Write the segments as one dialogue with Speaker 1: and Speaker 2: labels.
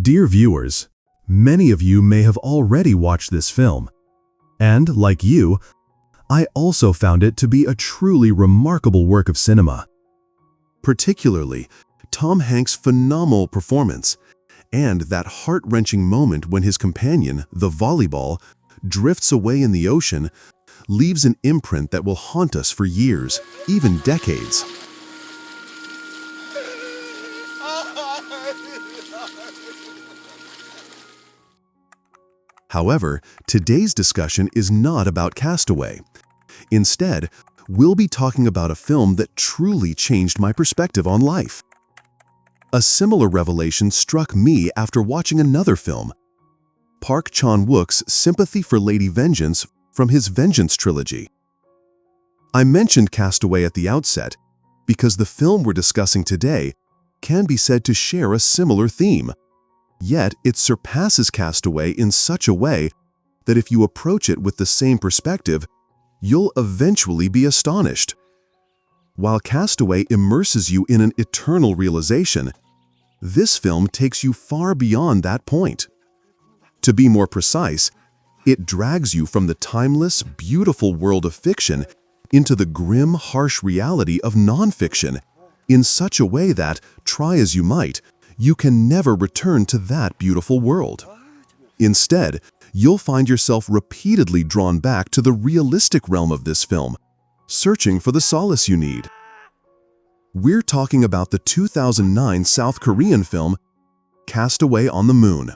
Speaker 1: Dear viewers, many of you may have already watched this film. And, like you, I also found it to be a truly remarkable work of cinema. Particularly, Tom Hanks' phenomenal performance and that heart-wrenching moment when his companion, the volleyball, drifts away in the ocean, leaves an imprint that will haunt us for years, even decades. However, today's discussion is not about Castaway. Instead, we'll be talking about a film that truly changed my perspective on life. A similar revelation struck me after watching another film, Park Chan-wook's Sympathy for Lady Vengeance from his Vengeance trilogy. I mentioned Castaway at the outset because the film we're discussing today can be said to share a similar theme. Yet, it surpasses Castaway in such a way that if you approach it with the same perspective, you'll eventually be astonished. While Castaway immerses you in an eternal realization, this film takes you far beyond that point. To be more precise, it drags you from the timeless, beautiful world of fiction into the grim, harsh reality of nonfiction in such a way that, try as you might, you can never return to that beautiful world. Instead, you'll find yourself repeatedly drawn back to the realistic realm of this film, searching for the solace you need. We're talking about the 2009 South Korean film, Castaway on the Moon.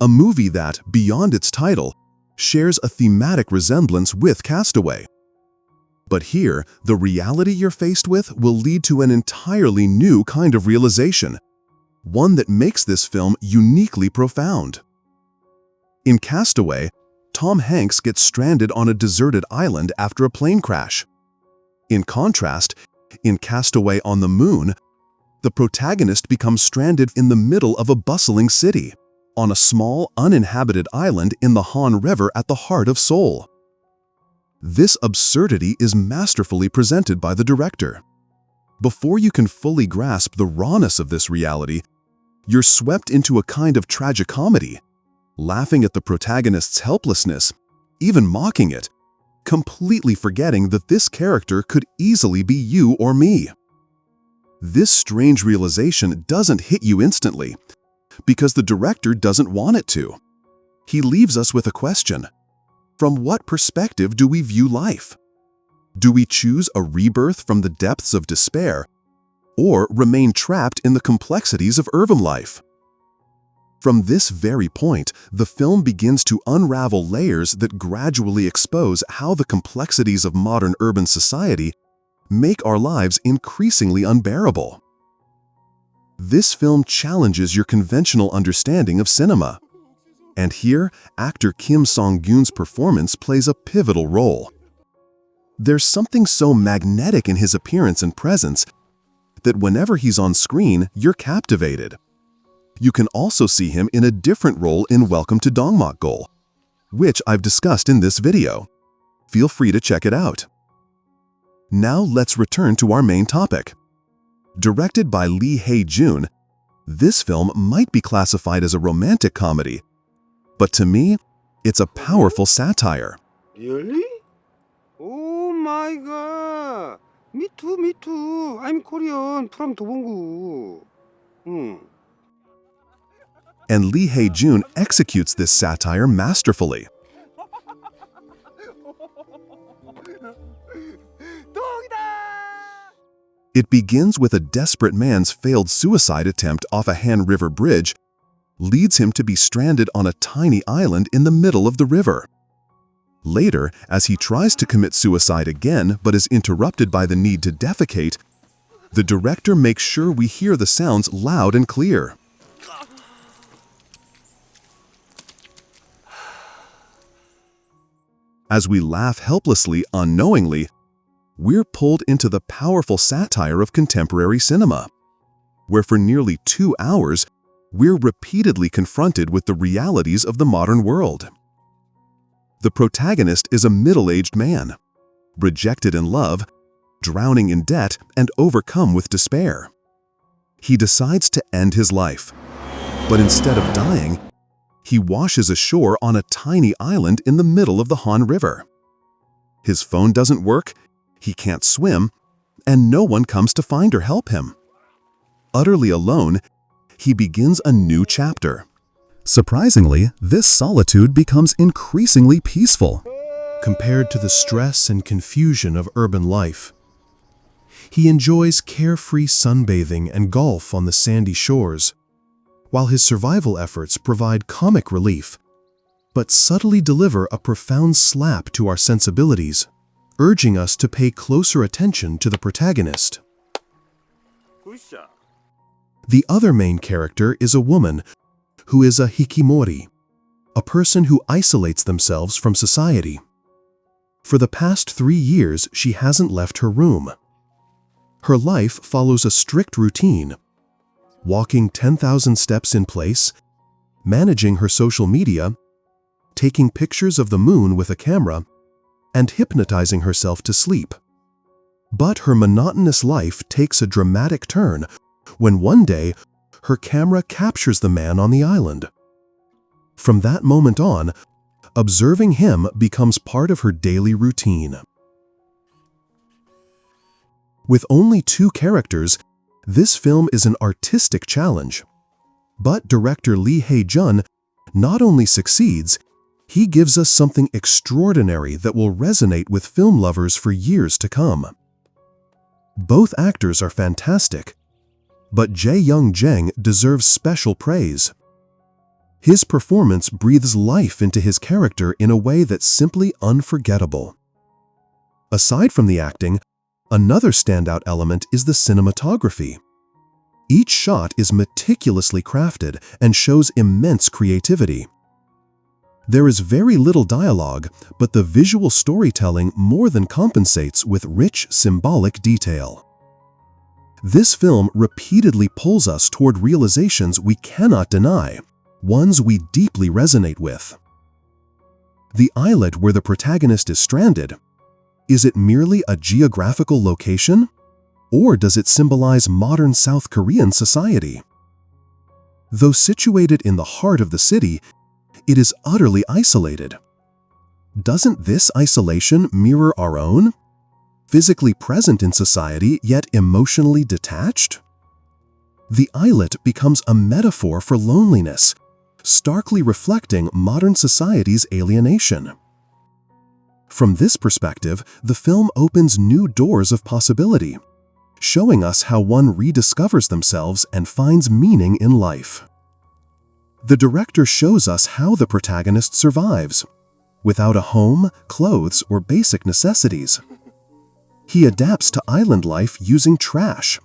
Speaker 1: A movie that, beyond its title, shares a thematic resemblance with Castaway. But here, the reality you're faced with will lead to an entirely new kind of realization, one that makes this film uniquely profound. In Castaway, Tom Hanks gets stranded on a deserted island after a plane crash. In contrast, in Castaway on the Moon, the protagonist becomes stranded in the middle of a bustling city, on a small, uninhabited island in the Han River at the heart of Seoul. This absurdity is masterfully presented by the director. Before you can fully grasp the rawness of this reality, you're swept into a kind of tragicomedy, laughing at the protagonist's helplessness, even mocking it, completely forgetting that this character could easily be you or me. This strange realization doesn't hit you instantly, because the director doesn't want it to. He leaves us with a question. From what perspective do we view life? Do we choose a rebirth from the depths of despair, or remain trapped in the complexities of urban life? From this very point, the film begins to unravel layers that gradually expose how the complexities of modern urban society make our lives increasingly unbearable. This film challenges your conventional understanding of cinema. And here, actor Kim Song-gyun's performance plays a pivotal role. There's something so magnetic in his appearance and presence that whenever he's on screen, you're captivated. You can also see him in a different role in Welcome to Dongmakgol, which I've discussed in this video. Feel free to check it out. Now let's return to our main topic. Directed by Hae-jun, this film might be classified as a romantic comedy, but to me, it's a powerful satire.
Speaker 2: Really? Oh my god! Me too. I'm Korean from Dobonggu.
Speaker 1: And Hae-jun executes this satire masterfully. It begins with a desperate man's failed suicide attempt off a Han River bridge, leads him to be stranded on a tiny island in the middle of the river. Later, as he tries to commit suicide again but is interrupted by the need to defecate, the director makes sure we hear the sounds loud and clear. As we laugh helplessly, unknowingly, we're pulled into the powerful satire of contemporary cinema, where for nearly 2 hours, we're repeatedly confronted with the realities of the modern world. The protagonist is a middle-aged man, rejected in love, drowning in debt, and overcome with despair. He decides to end his life. But instead of dying, he washes ashore on a tiny island in the middle of the Han River. His phone doesn't work, he can't swim, and no one comes to find or help him. Utterly alone, he begins a new chapter. Surprisingly, this solitude becomes increasingly peaceful compared to the stress and confusion of urban life. He enjoys carefree sunbathing and golf on the sandy shores, while his survival efforts provide comic relief, but subtly deliver a profound slap to our sensibilities, urging us to pay closer attention to the protagonist. The other main character is a woman who is a hikimori, a person who isolates themselves from society. For the past 3 years, she hasn't left her room. Her life follows a strict routine, walking 10,000 steps in place, managing her social media, taking pictures of the moon with a camera, and hypnotizing herself to sleep. But her monotonous life takes a dramatic turn when one day her camera captures the man on the island. From that moment on, observing him becomes part of her daily routine. With only 2 characters, this film is an artistic challenge. But director Hae-jun not only succeeds, he gives us something extraordinary that will resonate with film lovers for years to come. Both actors are fantastic, but Jae-young deserves special praise. His performance breathes life into his character in a way that's simply unforgettable. Aside from the acting, another standout element is the cinematography. Each shot is meticulously crafted and shows immense creativity. There is very little dialogue, but the visual storytelling more than compensates with rich, symbolic detail. This film repeatedly pulls us toward realizations we cannot deny, ones we deeply resonate with. The islet where the protagonist is stranded, is it merely a geographical location? Or does it symbolize modern South Korean society? Though situated in the heart of the city, it is utterly isolated. Doesn't this isolation mirror our own? Physically present in society, yet emotionally detached? The islet becomes a metaphor for loneliness, starkly reflecting modern society's alienation. From this perspective, the film opens new doors of possibility, showing us how one rediscovers themselves and finds meaning in life. The director shows us how the protagonist survives, without a home, clothes, or basic necessities. He adapts to island life using trash,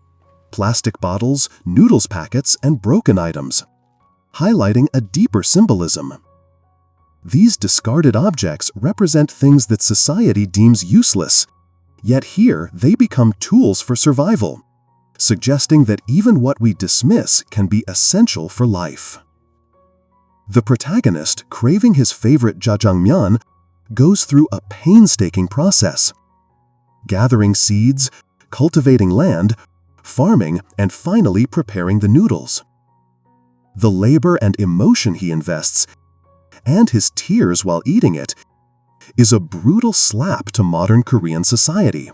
Speaker 1: plastic bottles, noodles packets, and broken items, highlighting a deeper symbolism. These discarded objects represent things that society deems useless, yet here they become tools for survival, suggesting that even what we dismiss can be essential for life. The protagonist, craving his favorite jjajangmyeon, goes through a painstaking process, gathering seeds, cultivating land, farming, and finally preparing the noodles. The labor and emotion he invests, and his tears while eating it, is a brutal slap to modern Korean society.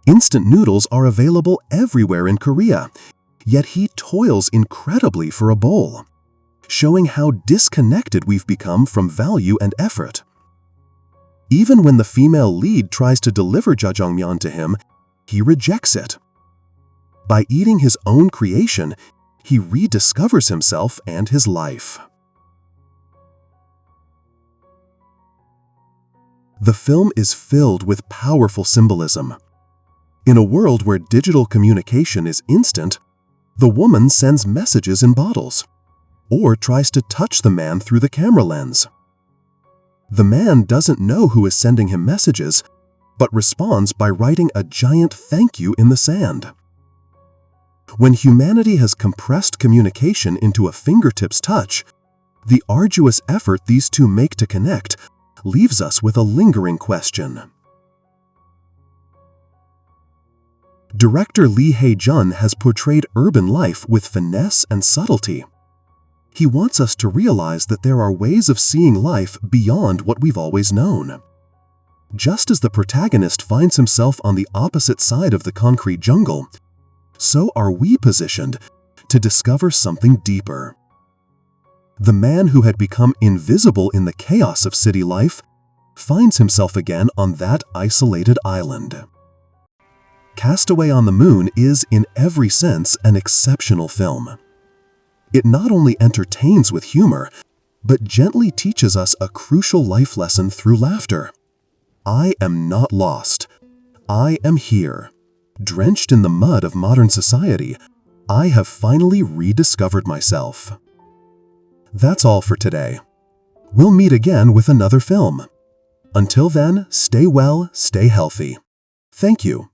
Speaker 1: Instant noodles are available everywhere in Korea, yet he toils incredibly for a bowl, showing how disconnected we've become from value and effort. Even when the female lead tries to deliver jjajangmyeon to him, he rejects it. By eating his own creation, he rediscovers himself and his life. The film is filled with powerful symbolism. In a world where digital communication is instant, the woman sends messages in bottles, or tries to touch the man through the camera lens. The man doesn't know who is sending him messages, but responds by writing a giant thank you in the sand. When humanity has compressed communication into a fingertips touch, The arduous effort these two make to connect leaves us with a lingering question. Director Lee Hae-jun has portrayed urban life with finesse and subtlety. He wants us to realize that there are ways of seeing life beyond what we've always known. Just as the protagonist finds himself on the opposite side of the concrete jungle, so are we positioned to discover something deeper. The man who had become invisible in the chaos of city life finds himself again on that isolated island. Castaway on the Moon is, in every sense, an exceptional film. It not only entertains with humor, but gently teaches us a crucial life lesson through laughter. I am not lost. I am here. Drenched in the mud of modern society, I have finally rediscovered myself. That's all for today. We'll meet again with another film. Until then, stay well, stay healthy. Thank you.